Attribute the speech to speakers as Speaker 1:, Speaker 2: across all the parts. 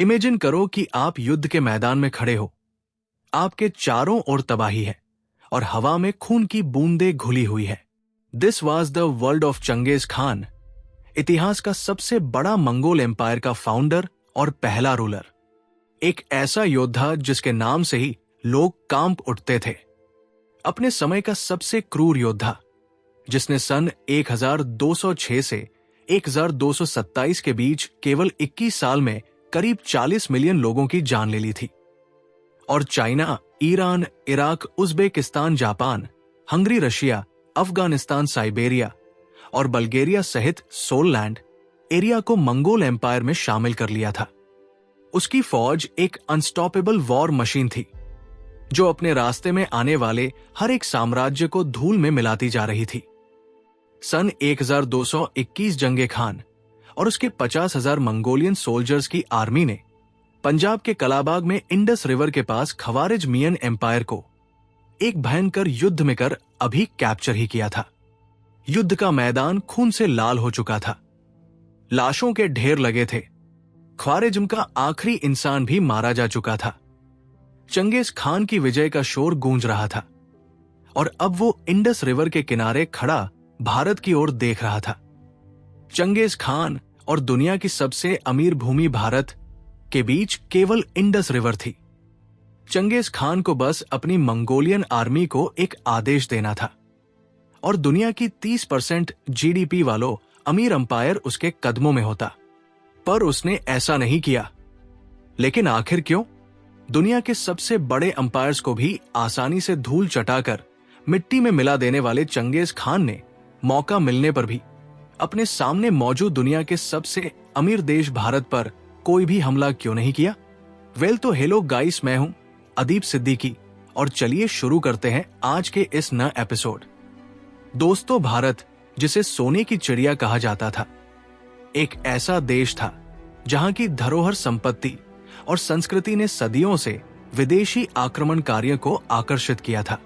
Speaker 1: Imagine करो कि आप युद्ध के मैदान में खड़े हो। आपके चारों ओर तबाही है और हवा में खून की बूंदें घुली हुई है। This was the world of Genghis Khan, इतिहास का सबसे बड़ा मंगोल एम्पायर का फाउंडर और पहला रूलर। एक ऐसा योद्धा जिसके नाम से ही लोग कांप उठते थे। अपने समय का सबसे क्रूर योद्धा, जिसने सन 1206 से 1227 के बीच केवल 21 साल में करीब 40 मिलियन लोगों की जान ले ली थी। और China, Iran, Iraq, Uzbekistan, Japan, Hungary, Russia, Afghanistan, Siberia और बल्गेरिया सहित सोललैंड एरिया को मंगोल एम्पायर में शामिल कर लिया था। उसकी फौज एक अनस्टॉपेबल वॉर मशीन थी, जो अपने रास्ते में आने वाले हर एक साम्राज्य को धूल में मिलाती जा रही थी। सन 1221 जंगे खान और उसके 50,000 मंगोलियन सोल्जर्स की आर्मी ने पंजाब के कलाबाग में इंडस रिवर के पास खवारिज मियन एम्पायर को एक भयंकर युद्ध में कर अभी कैप्चर ही किया था। युद्ध का मैदान खून से लाल हो चुका था। लाशों के ढेर लगे थे। ख्वारिज्म का आखिरी इंसान भी मारा जा चुका था। चंगेज खान की विजय का शोर गूंज रहा था और अब वो इंडस रिवर के किनारे खड़ा भारत की ओर देख रहा था। चंगेज खान और दुनिया की सबसे अमीर भूमि भारत के बीच केवल इंडस रिवर थी। चंगेज खान को बस अपनी मंगोलियन आर्मी को एक आदेश देना था और दुनिया की 30% जीडीपी वालों अमीर अंपायर उसके कदमों में होता। पर उसने ऐसा नहीं किया। लेकिन आखिर क्यों? दुनिया के सबसे बड़े अंपायर्स को भी आसानी से धूल चटाकर मिट्टी में मिला देने वाले चंगेज खान ने मौका मिलने पर भी अपने सामने मौजूद दुनिया के सबसे अमीर देश भारत पर कोई भी हमला क्यों नहीं किया? वेल तो हेलो गाइस, मैं हूं अदीप सिद्दीकी और चलिए शुरू करते हैं आज के इस नए एपिसोड। दोस्तों, भारत, जिसे सोने की चिड़िया कहा जाता था, एक ऐसा देश था जहां की धरोहर संपत्ति और संस्कृति ने सदियों से विदेशी आक्रमणकारियों को आकर्षित किया था।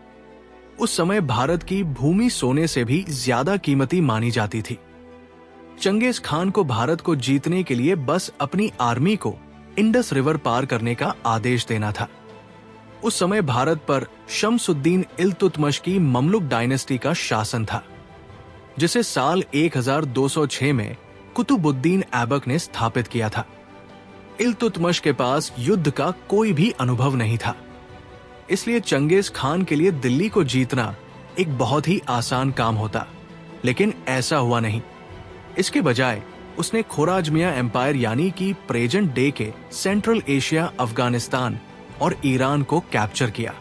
Speaker 1: उस समय भारत की भूमि सोने से भी ज्यादा कीमती मानी जाती थी। चंगेज खान को भारत को जीतने के लिए बस अपनी आर्मी को इंडस रिवर पार करने का आदेश देना था। उस समय भारत पर शम्सुद्दीन इल्तुतमिश की ममलुक डायनेस्टी का शासन था, जिसे साल 1206 में कुतुबुद्दीन ऐबक ने स्थापित किया था। इल्तुतमिश के पास युद्ध का कोई भी अनुभव नहीं था, इसलिए चंगेज खान के लिए दिल्ली को जीतना एक बहुत ही आसान काम होता। लेकिन ऐसा हुआ नहीं। इसके बजाय उसने खोराजमिया एम्पायर यानी कि प्रेजेंट डे के सेंट्रल एशिया, अफगानिस्तान और ईरान को कैप्चर किया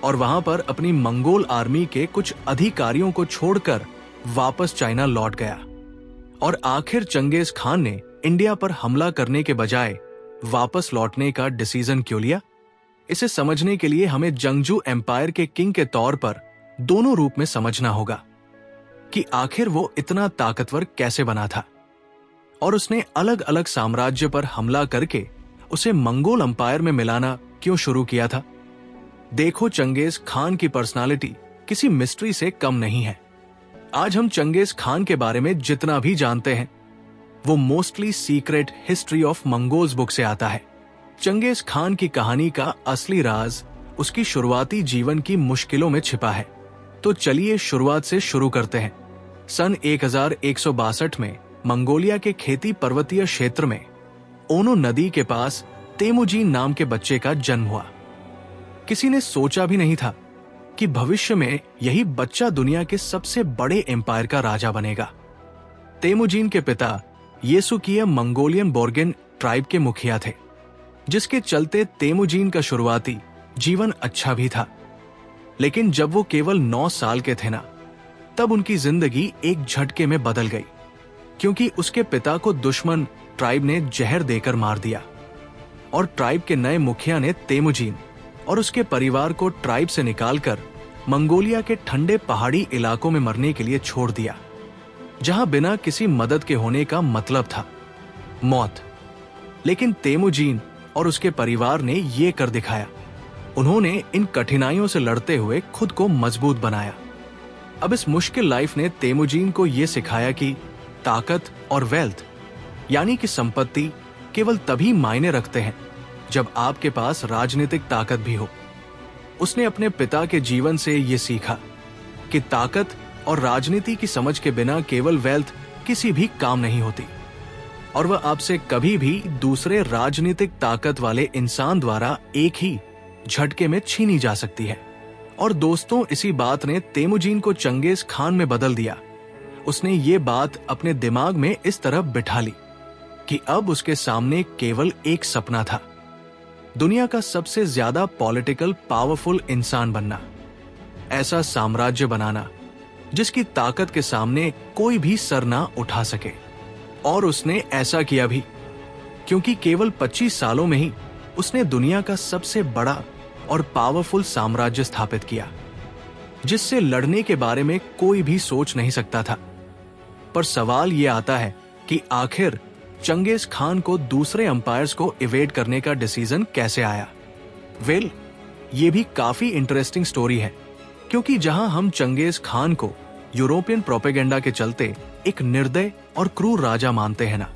Speaker 1: और वहां पर अपनी मंगोल आर्मी के कुछ अधिकारियों को छोड़कर वापस चाइना लौट गया। और आखिर चंगेज खान ने इंडिया पर हमला करने के बजाय वापस लौटने का डिसीजन क्यों लिया? इसे समझने के लिए हमें जंगजू एम्पायर के किंग के तौर पर दोनों रूप में समझना होगा कि आखिर वो इतना ताकतवर कैसे बना था और उसने अलग अलग साम्राज्य पर हमला करके उसे मंगोल अंपायर में मिलाना क्यों शुरू किया था। देखो, चंगेज खान की पर्सनालिटी किसी मिस्ट्री से कम नहीं है। आज हम चंगेज खान के बारे में जितना भी जानते हैं वो mostly secret history of Mongols book से आता है। चंगेज खान की कहानी का असली राज उसकी शुरुआती जीवन की मुश्किलों में छिपा है। तो चलिए शुरुआत से शुरू करते हैं। सन 1162 में मंगोलिया के खेती पर्वतीय क्षेत्र में ओनो नदी के पास तेमुजीन नाम के बच्चे का जन्म हुआ। किसी ने सोचा भी नहीं था कि भविष्य में यही बच्चा दुनिया के सबसे बड़े एम्पायर का राजा बनेगा। तेमुजीन के पिता येसुकिया मंगोलियन बोर्गेन ट्राइब के मुखिया थे, जिसके चलते तेमुजीन का शुरुआती जीवन अच्छा भी था। लेकिन जब वो केवल 9 साल के थे ना, तब उनकी जिंदगी एक झटके में बदल गई, क्योंकि उसके पिता को दुश्मन ट्राइब ने जहर देकर मार दिया और ट्राइब के नए मुखिया ने तेमुजीन और उसके परिवार को ट्राइब से निकालकर मंगोलिया के ठंडे पहाड़ी इलाकों में मरने के लिए छोड़ दिया, जहां बिना किसी मदद के होने का मतलब था मौत। लेकिन तेमुजीन और उसके परिवार ने ये कर दिखाया। उन्होंने इन कठिनाइयों से लड़ते हुए खुद को मजबूत बनाया। अब इस मुश्किल लाइफ ने तेमुजीन को यह सिखाया कि ताकत और वेल्थ यानी कि संपत्ति केवल तभी मायने रखते हैं जब आपके पास राजनीतिक ताकत भी हो। उसने अपने पिता के जीवन से ये सीखा कि ताकत और राजनीति की समझ के बिना केवल वेल्थ किसी भी काम नहीं होती, और वह आपसे कभी भी दूसरे राजनीतिक ताकत वाले इंसान द्वारा एक ही झटके में छीनी जा सकती है। और दोस्तों, इसी बात ने तेमुजीन को चंगेज खान में बदल दिया। उसने ये बात अपने दिमाग में इस तरह बिठा ली कि अब उसके सामने केवल एक सपना था, दुनिया का सबसे ज्यादा पॉलिटिकल पावरफुल इंसान बनना, ऐसा साम्राज्य बनाना जिसकी ताकत के सामने कोई भी सर ना उठा सके। और उसने ऐसा किया भी, क्योंकि केवल 25 सालों में ही उसने दुनिया का सबसे बड़ा और पावरफुल साम्राज्य स्थापित किया, जिससे लड़ने के बारे में कोई भी सोच नहीं सकता था। पर सवाल यह आता है कि आखिर चंगेज खान को दूसरे अंपायर्स को इवेड करने का डिसीजन कैसे आया। वेल, ये भी काफी इंटरेस्टिंग स्टोरी है, क्योंकि जहां हम चंगेज खान को यूरोपियन प्रोपेगेंडा के चलते एक निर्दय और क्रूर राजा मानते हैं ना,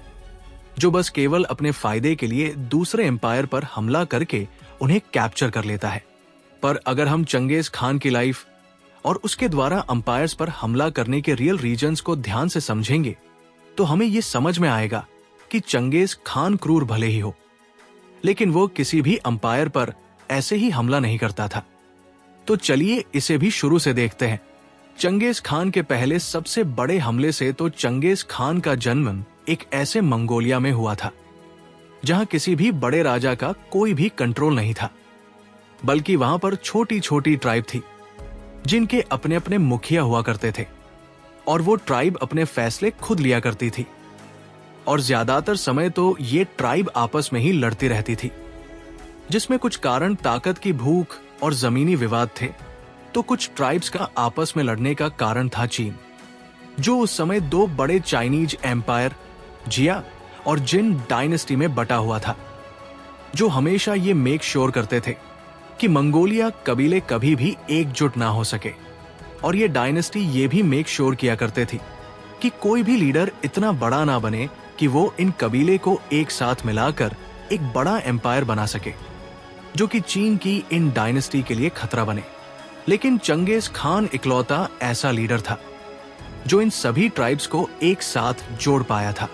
Speaker 1: जो बस केवल अपने फायदे के लिए दूसरे एम्पायर पर हमला करके उन्हें कैप्चर कर लेता है। पर अगर हम चंगेज खान की लाइफ और उसके द्वारा अंपायर्स पर हमला करने के रियल रीजंस को ध्यान से समझेंगे, तो हमें यह समझ में आएगा कि चंगेज खान क्रूर भले ही हो, लेकिन वो किसी भी अंपायर पर ऐसे ही हमला नहीं करता था। तो चलिए इसे भी शुरू से देखते हैं। चंगेज खान के पहले सबसे बड़े हमले से तो चंगेज खान का जन्म एक ऐसे मंगोलिया में हुआ था जहां किसी भी बड़े राजा का कोई भी कंट्रोल नहीं था, बल्कि वहां पर छोटी छोटी ट्राइब थी जिनके अपने अपने मुखिया हुआ करते थे, और वो ट्राइब अपने फैसले खुद लिया करती थी। और ज्यादातर समय तो ये ट्राइब आपस में ही लड़ती रहती थी, जिसमें कुछ कारण ताकत की भूख और जमीनी विवाद थे, तो कुछ ट्राइब्स का आपस में लड़ने का कारण था चीन, जो उस समय दो बड़े चाइनीज एम्पायर जिया और जिन डायनेस्टी में बटा हुआ था, जो हमेशा ये मेक श्योर करते थे कि मंगोलिया कबीले कभी भी एकजुट ना हो सके। और ये डायनेस्टी ये भी मेक श्योर किया करते थी कि कोई भी लीडर इतना बड़ा ना बने कि वो इन कबीले को एक साथ मिलाकर एक बड़ा एम्पायर बना सके, जो कि चीन की इन डायनेस्टी के लिए खतरा बने। लेकिन चंगेज खान इकलौता ऐसा लीडर था जो इन सभी ट्राइब्स को एक साथ जोड़ पाया था,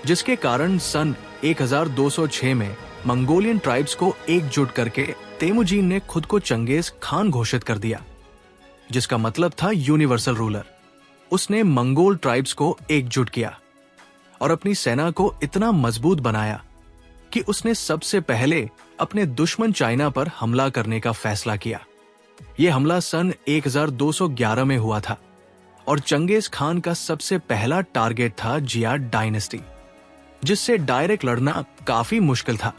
Speaker 1: जिसके कारण सन 1206 में मंगोलियन ट्राइब्स को एकजुट करके तेमुजीन ने खुद को चंगेज खान घोषित कर दिया, जिसका मतलब था यूनिवर्सल रूलर। उसने मंगोल ट्राइब्स को एकजुट किया और अपनी सेना को इतना मजबूत बनाया कि उसने सबसे पहले अपने दुश्मन चाइना पर हमला करने का फैसला किया। यह हमला सन 1211 में हुआ था और चंगेज खान का सबसे पहला टारगेट था जिया डायनेस्टी, जिससे डायरेक्ट लड़ना काफी मुश्किल था।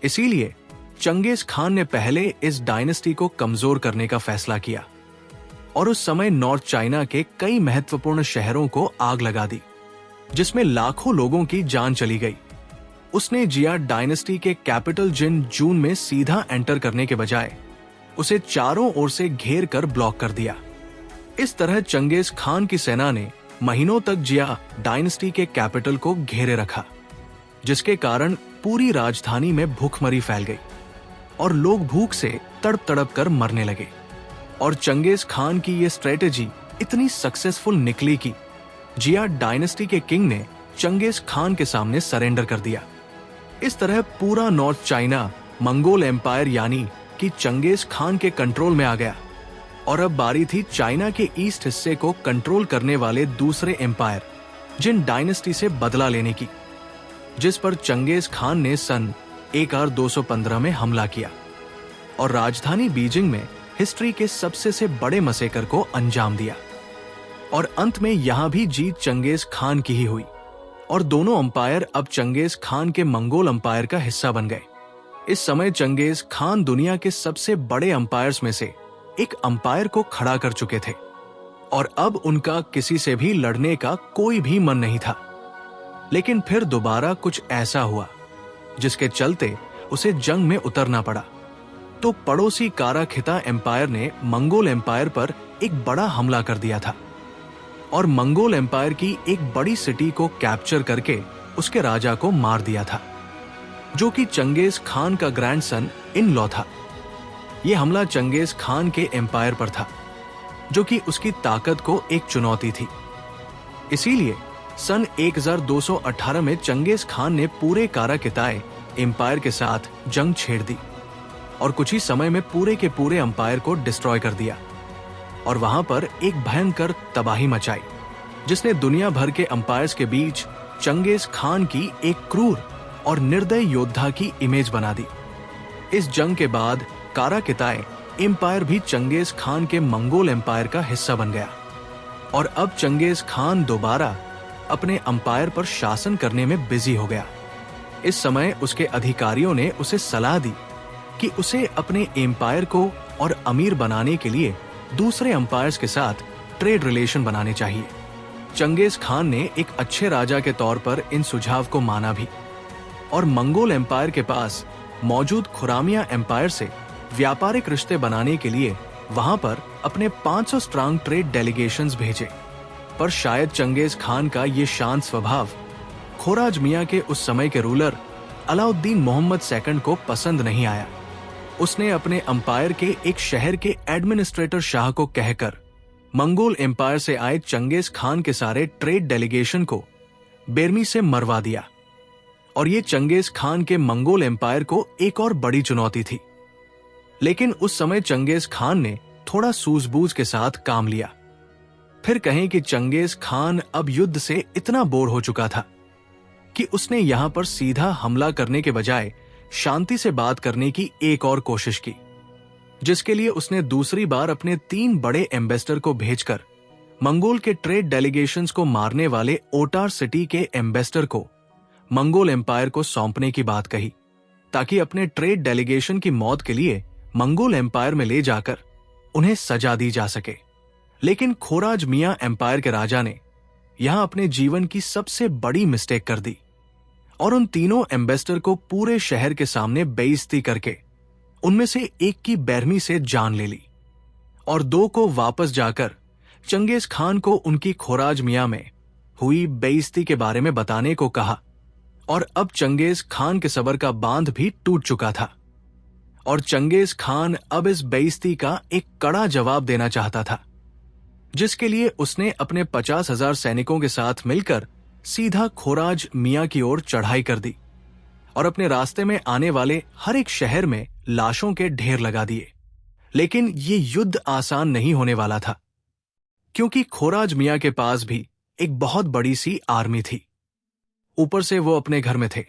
Speaker 1: इसीलिए चंगेज खान ने पहले इस डायनेस्टी को कमजोर करने का फैसला किया और उस समय नॉर्थ चाइना के कई महत्वपूर्ण शहरों को आग लगा दी, जिसमें लाखों लोगों की जान चली गई। उसने जिया डायनेस्टी के कैपिटल जिन जून में सीधा एंटर करने के बजाय उसे चारों ओर से घेर कर ब्लॉक कर दिया। इस तरह चंगेज खान की सेना ने महीनों तक जिया डायनेस्टी के कैपिटल को घेरे रखा, जिसके कारण पूरी राजधानी में भूखमरी फैल गई और लोग भूख से तड़प तड़प कर मरने लगे। और चंगेज खान की ये स्ट्रेटेजी इतनी सक्सेसफुल निकली कि जिया डायनेस्टी के किंग ने चंगेज खान के सामने सरेंडर कर दिया। इस तरह पूरा नॉर्थ चाइना मंगोल एम्पायर यानी कि चंगेज खान के कंट्रोल में आ गया, और अब बारी थी चाइना के ईस्ट हिस्से को कंट्रोल करने वाले दूसरे एम्पायर जिन डायनेस्टी से बदला लेने की, जिस पर चंगेज खान ने सन 1215 में हमला किया और राजधानी बीजिंग में हिस्ट्री के सबसे से बड़े मसेकर को अंजाम दिया। और अंत में यहां भी जीत चंगेज खान की ही हुई और दोनों अंपायर अब चंगेज खान के मंगोल अंपायर का हिस्सा बन गए। इस समय चंगेज खान दुनिया के सबसे बड़े अंपायर्स में से एक अंपायर को खड़ा कर चुके थे और अब उनका किसी से भी लड़ने का कोई भी मन नहीं था। लेकिन फिर दोबारा कुछ ऐसा हुआ जिसके चलते उसे जंग में उतरना पड़ा। तो पड़ोसी काराखिता एम्पायर ने मंगोल एम्पायर पर एक बड़ा हमला कर दिया था और मंगोल एम्पायर की एक बड़ी सिटी को कैप्चर करके उसके राजा को मार दिया था, जो कि चंगेज खान का ग्रैंडसन इन लॉ था। यह हमला चंगेज खान के एम्पायर पर था, जो कि उसकी ताकत को एक चुनौती थी। इसीलिए सन 1218 में चंगेज खान ने पूरे काराकिताई एम्पायर के साथ जंग छेड़ दी और कुछ ही समय में पूरे के पूरे एम्पायर को डिस्ट्रॉय कर दिया और वहां पर एक भयंकर तबाही मचाई, जिसने दुनिया भर के एम्पायर्स के बीच चंगेज खान की एक क्रूर और निर्दयी योद्धा की इमेज बना दी। इस जंग के बाद काराकिताई एम्पायर भी चंगेज खान के मंगोल एम्पायर का हिस्सा बन गया और अब चंगेज खान दोबारा अपने एम्पायर पर शासन करने में बिजी हो गया। इस समय उसके अधिकारियों ने उसे सलाह दी कि उसे अपने एम्पायर को और अमीर बनाने के लिए दूसरे एम्पायर्स के साथ ट्रेड रिलेशन बनाने चाहिए। चंगेज खान ने एक अच्छे राजा के तौर पर इन सुझाव को माना भी और मंगोल एम्पायर के पास मौजूद खुरामिया एम्पायर से व्यापारिक रिश्ते बनाने के लिए वहां पर अपने 500 स्ट्रांग ट्रेड डेलीगेशंस भेजे। पर शायद चंगेज खान का ये शांत स्वभाव खोराजमिया के उस समय के रूलर अलाउद्दीन मोहम्मद सेकंड को पसंद नहीं आया। उसने अपने एम्पायर के एक शहर के एडमिनिस्ट्रेटर शाह को कहकर मंगोल एम्पायर से आए चंगेज खान के सारे ट्रेड डेलीगेशन को बेरमी से मरवा दिया और ये चंगेज खान के मंगोल एम्पायर को एक और बड़ी चुनौती थी। लेकिन उस समय चंगेज खान ने थोड़ा सूझबूझ के साथ काम लिया। फिर कहें कि चंगेज खान अब युद्ध से इतना बोर हो चुका था कि उसने यहां पर सीधा हमला करने के बजाय शांति से बात करने की एक और कोशिश की, जिसके लिए उसने दूसरी बार अपने 3 बड़े एम्बेसडर को भेजकर मंगोल के ट्रेड डेलीगेशंस को मारने वाले ओटार सिटी के एम्बेसडर को मंगोल एम्पायर को सौंपने की बात कही, ताकि अपने ट्रेड डेलीगेशन की मौत के लिए मंगोल एम्पायर में ले जाकर उन्हें सजा दी जा सके। लेकिन खोराजमिया एम्पायर के राजा ने यहां अपने जीवन की सबसे बड़ी मिस्टेक कर दी और उन तीनों एम्बेसडर को पूरे शहर के सामने बेइज्जती करके उनमें से एक की बेरमी से जान ले ली और 2 को वापस जाकर चंगेज खान को उनकी खोराजमिया में हुई बेइज्जती के बारे में बताने को कहा। और अब चंगेज खान के सबर का बांध भी टूट चुका था और चंगेज खान अब इस बेइज्जती का एक कड़ा जवाब देना चाहता था, जिसके लिए उसने अपने 50,000 सैनिकों के साथ मिलकर सीधा खोराज मियां की ओर चढ़ाई कर दी और अपने रास्ते में आने वाले हर एक शहर में लाशों के ढेर लगा दिए। लेकिन ये युद्ध आसान नहीं होने वाला था, क्योंकि खोराज मियां के पास भी एक बहुत बड़ी सी आर्मी थी। ऊपर से वो अपने घर में थे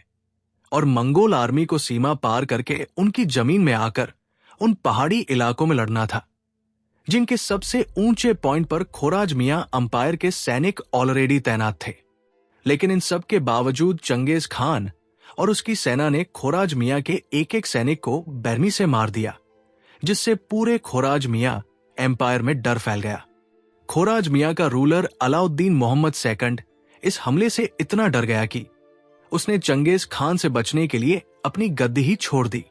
Speaker 1: और मंगोल आर्मी को सीमा पार करके उनकी जमीन में आकर उन पहाड़ी इलाकों में लड़ना था, जिनके सबसे ऊंचे पॉइंट पर खोराज मियां अंपायर के सैनिक ऑलरेडी तैनात थे। लेकिन इन सब के बावजूद चंगेज खान और उसकी सेना ने खोराज मियां के एक एक सैनिक को बेरमी से मार दिया, जिससे पूरे खोराज मियां एम्पायर में डर फैल गया। खोराज मियां का रूलर अलाउद्दीन मोहम्मद सेकंड इस हमले से इतना डर गया कि उसने चंगेज खान से बचने के लिए अपनी गद्दी ही छोड़ दी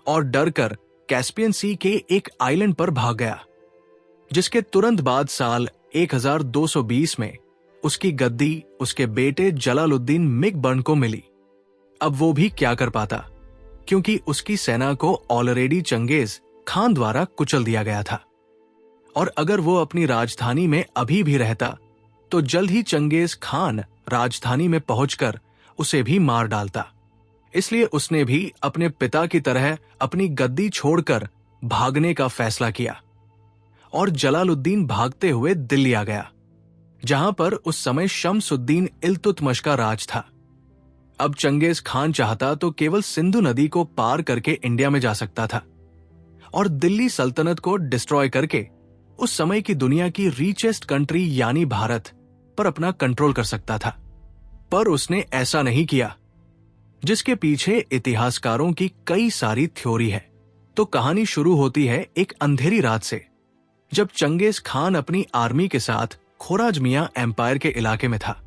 Speaker 1: और डर कर कैस्पियन सी के एक आइलैंड पर भाग गया, जिसके तुरंत बाद साल 1220 में उसकी गद्दी उसके बेटे जलालुद्दीन मिगबर्न को मिली। अब वो भी क्या कर पाता, क्योंकि उसकी सेना को ऑलरेडी चंगेज खान द्वारा कुचल दिया गया था और अगर वो अपनी राजधानी में अभी भी रहता तो जल्द ही चंगेज खान राजधानी में पहुंचकर उसे भी मार डालता। इसलिए उसने भी अपने पिता की तरह अपनी गद्दी छोड़कर भागने का फैसला किया और जलालुद्दीन भागते हुए दिल्ली आ गया, जहां पर उस समय शम्सुद्दीन इल्तुतमिश का राज था। अब चंगेज खान चाहता तो केवल सिंधु नदी को पार करके इंडिया में जा सकता था और दिल्ली सल्तनत को डिस्ट्रॉय करके उस समय की दुनिया की रीचेस्ट कंट्री यानी भारत पर अपना कंट्रोल कर सकता था। पर उसने ऐसा नहीं किया, जिसके पीछे इतिहासकारों की कई सारी थ्योरी है। तो कहानी शुरू होती है एक अंधेरी रात से, जब चंगेज खान अपनी आर्मी के साथ खोराजमिया एम्पायर के इलाके में था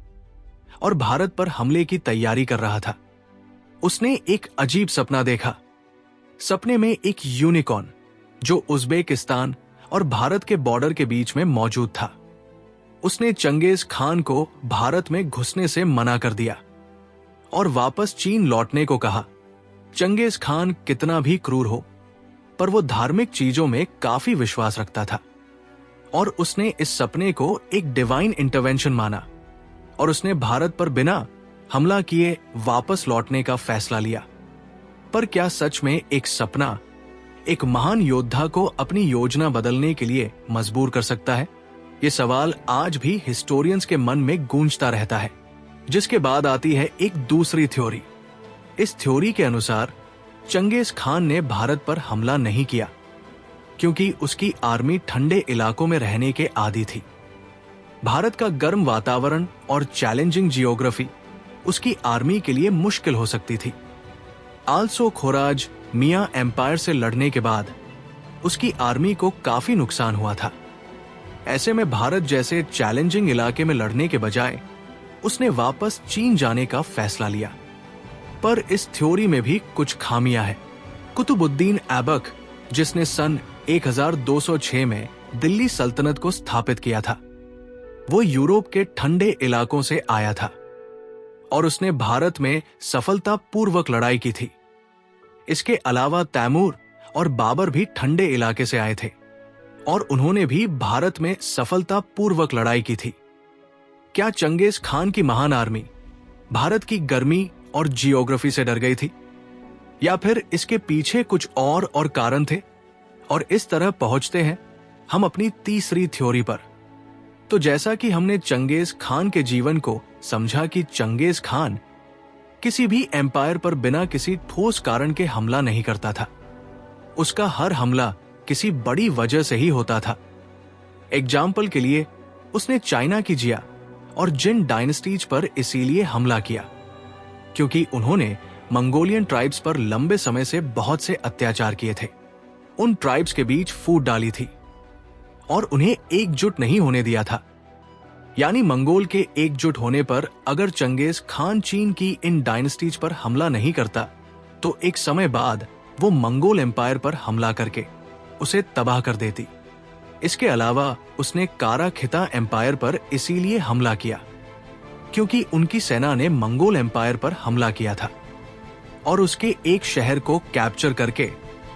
Speaker 1: और भारत पर हमले की तैयारी कर रहा था। उसने एक अजीब सपना देखा। सपने में एक यूनिकॉर्न जो उज्बेकिस्तान और भारत के बॉर्डर के बीच में मौजूद था। उसने चंगेज खान को भारत में घुसने से मना कर दिया और वापस चीन लौटने को कहा। चंगेज खान कितना भी क्रूर हो, पर वो धार्मिक चीजों में काफी विश्वास रखता था और उसने इस सपने को एक डिवाइन इंटरवेंशन माना और उसने भारत पर बिना हमला किए वापस लौटने का फैसला लिया। पर क्या सच में एक सपना एक महान योद्धा को अपनी योजना बदलने के लिए मजबूर कर सकता है? ये सवाल आज भी हिस्टोरियंस के मन में गूंजता रहता है। जिसके बाद आती है एक दूसरी थ्योरी। इस थ्योरी के अनुसार चंगेज खान ने भारत पर हमला नहीं किया क्योंकि उसकी आर्मी ठंडे इलाकों में रहने के आदी थी। भारत का गर्म वातावरण और चैलेंजिंग जियोग्राफी उसकी आर्मी के लिए मुश्किल हो सकती थी। आल्सो खोराज मियां एम्पायर से लड़ने के बाद उसकी आर्मी को काफी नुकसान हुआ था। ऐसे में भारत जैसे चैलेंजिंग इलाके में लड़ने के बजाय उसने वापस चीन जाने का फैसला लिया। पर इस थ्योरी में भी कुछ खामियां हैं। कुतुबुद्दीन ऐबक, जिसने सन 1206 में दिल्ली सल्तनत को स्थापित किया था, वो यूरोप के ठंडे इलाकों से आया था और उसने भारत में सफलतापूर्वक लड़ाई की थी। इसके अलावा तैमूर और बाबर भी ठंडे इलाके से आए थे और उन्होंने भी भारत में सफलतापूर्वक लड़ाई की थी। क्या चंगेज खान की महान आर्मी भारत की गर्मी और जियोग्राफी से डर गई थी, या फिर इसके पीछे कुछ और कारण थे? और इस तरह पहुंचते हैं हम अपनी तीसरी थ्योरी पर। तो जैसा कि हमने चंगेज खान के जीवन को समझा कि चंगेज खान किसी भी एम्पायर पर बिना किसी ठोस कारण के हमला नहीं करता था। उसका हर हमला किसी बड़ी वजह से ही होता था। एग्जाम्पल के लिए उसने चाइना की जिया और जिन डायनेस्टीज पर इसीलिए हमला किया क्योंकि उन्होंने मंगोलियन ट्राइब्स पर लंबे समय से बहुत से अत्याचार किए थे। उन ट्राइब्स के बीच फूट डाली थी और उन्हें एकजुट नहीं होने दिया था। यानी मंगोल के एकजुट होने पर अगर चंगेज खान चीन की इन डायनेस्टीज पर हमला नहीं करता तो एक समय बाद वो मंगोल एम्पायर पर हमला करके उसे तबाह कर देती। इसके अलावा उसने कारा खिता एम्पायर पर इसीलिए हमला किया क्योंकि उनकी सेना ने मंगोल एम्पायर पर हमला किया था और उसके एक शहर को कैप्चर करके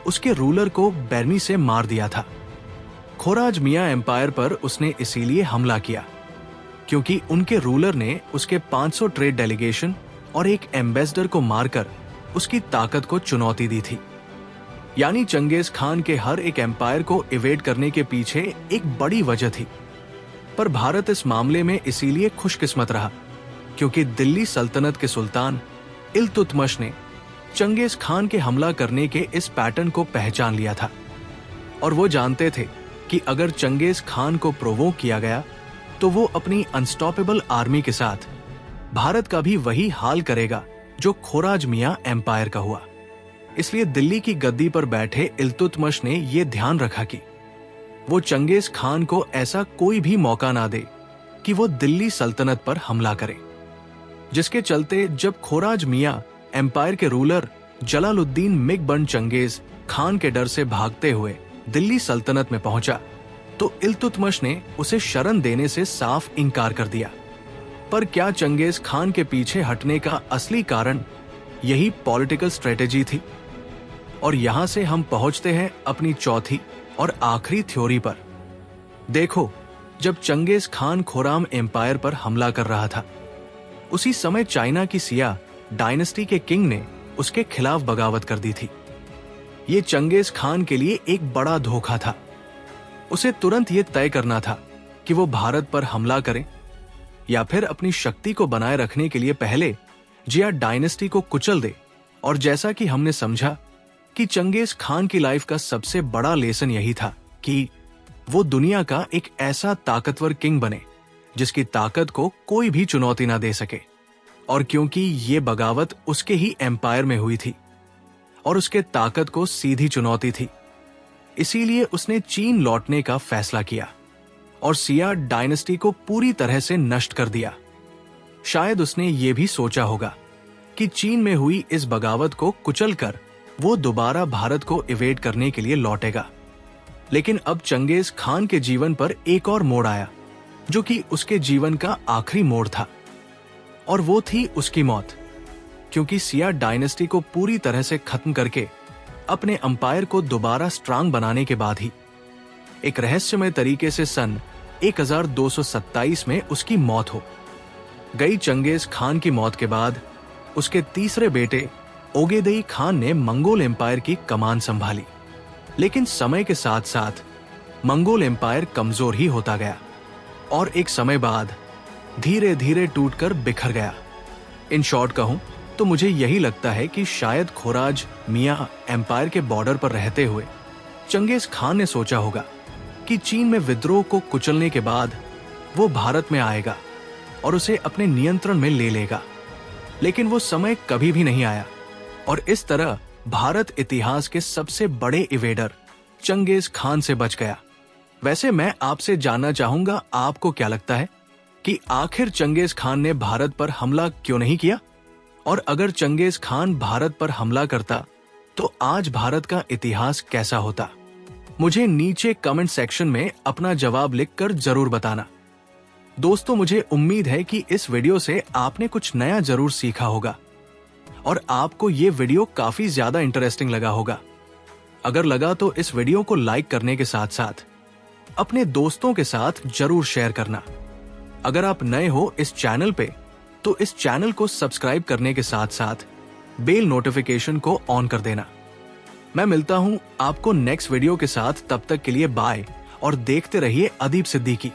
Speaker 1: उसके रूलर को बर्मी से मार दिया था। खोराज मियां एम्पायर पर उसने इसीलिए हमला किया क्योंकि उनके रूलर ने उसके 500 ट्रेड डेलीगेशन और एक एम्बेसडर को मारकर उसकी ताकत को चुनौती दी थी। यानी चंगेज खान के हर एक एम्पायर को इवेड करने के पीछे एक बड़ी वजह थी। पर भारत इस मामले में इसीलिए खुशकिस्मत रहा क्योंकि दिल्ली सल्तनत के सुल्तान इल्तुतमिश ने चंगेज खान के हमला करने के इस पैटर्न को पहचान लिया था और वो जानते थे कि अगर चंगेज खान को प्रोवोक किया गया तो वो अपनी अनस्टॉपेबल आर्मी के साथ भारत का भी वही हाल करेगा जो खोराज मियां एम्पायर का हुआ। इसलिए दिल्ली की गद्दी पर बैठे इल्तुतमिश ने यह ध्यान रखा कि वो चंगेज खान को ऐसा कोई भी मौका ना दे कि वो दिल्ली सल्तनत पर हमला करे। जिसके चलते जब खोराज मियां एम्पायर के रूलर जलालुद्दीन मिग-बन चंगेज खान के डर से भागते हुए दिल्ली सल्तनत में पहुंचा तो इल्तुतमिश ने उसे शरण देने से साफ इनकार कर दिया। पर क्या चंगेज खान के पीछे हटने का असली कारण यही पॉलिटिकल स्ट्रेटेजी थी? और यहां से हम पहुंचते हैं अपनी चौथी और आखिरी थ्योरी पर। देखो, जब चंगेज खान खोराम एम्पायर पर हमला कर रहा था उसी समय चाइना की सिया डायनेस्टी के किंग ने उसके खिलाफ बगावत कर दी थी। ये चंगेज खान के लिए एक बड़ा धोखा था। उसे तुरंत ये तय करना था कि वो भारत पर हमला करे या फिर अपनी शक्ति को बनाए रखने के लिए पहले जिया डायनेस्टी को कुचल दे। और जैसा कि हमने समझा कि चंगेज खान की लाइफ का सबसे बड़ा लेसन यही था कि वो दुनिया का एक ऐसा ताकतवर किंग बने जिसकी ताकत को कोई भी चुनौती ना दे सके। और क्योंकि ये बगावत उसके ही एम्पायर में हुई थी और उसके ताकत को सीधी चुनौती थी, इसीलिए उसने चीन लौटने का फैसला किया और सिया डायनेस्टी को पूरी तरह से नष्ट कर दिया। शायद उसने ये भी सोचा होगा कि चीन में हुई इस बगावत को कुचलकर वो दोबारा भारत को इवेड करने के लिए लौटेगा। लेकिन अब चंगेज खान के जीवन पर एक और मोड़ आया जो कि उसके जीवन का आखिरी मोड़ था और वो थी उसकी मौत। क्योंकि सिया डायनेस्टी को पूरी तरह से खत्म करके अपने अंपायर को दोबारा स्ट्रांग बनाने के बाद ही एक रहस्यमय तरीके से सन 1227 में उसकी मौत हो गई। चंगेज खान की मौत के बाद उसके तीसरे बेटे ओगेदेई खान ने मंगोल एम्पायर की कमान संभाली, लेकिन समय के साथ साथ मंगोल एम्पायर कमजोर ही होता गया और एक समय बाद धीरे धीरे टूटकर बिखर गया। इन शॉर्ट कहूं तो मुझे यही लगता है कि शायद खोराज मियां एम्पायर के बॉर्डर पर रहते हुए चंगेज खान ने सोचा होगा कि चीन में विद्रोह को कुचलने के बाद वो भारत में आएगा और उसे अपने नियंत्रण में ले लेगा, लेकिन वो समय कभी भी नहीं आया और इस तरह भारत इतिहास के सबसे बड़े इवेडर चंगेज खान से बच गया। वैसे मैं आपसे जानना चाहूंगा, आपको क्या लगता है कि आखिर चंगेज खान ने भारत पर हमला क्यों नहीं किया? और अगर चंगेज खान भारत पर हमला करता तो आज भारत का इतिहास कैसा होता? मुझे नीचे कमेंट सेक्शन में अपना जवाब लिखकर जरूर बताना। दोस्तों, मुझे उम्मीद है कि इस वीडियो से आपने कुछ नया जरूर सीखा होगा और आपको ये वीडियो काफी ज्यादा इंटरेस्टिंग लगा होगा। अगर लगा तो इस वीडियो को लाइक करने के साथ साथ अपने दोस्तों के साथ जरूर शेयर करना। अगर आप नए हो इस चैनल पे तो इस चैनल को सब्सक्राइब करने के साथ साथ बेल नोटिफिकेशन को ऑन कर देना। मैं मिलता हूं आपको नेक्स्ट वीडियो के साथ, तब तक के लिए बाय और देखते रहिए अदीब सिद्दीकी।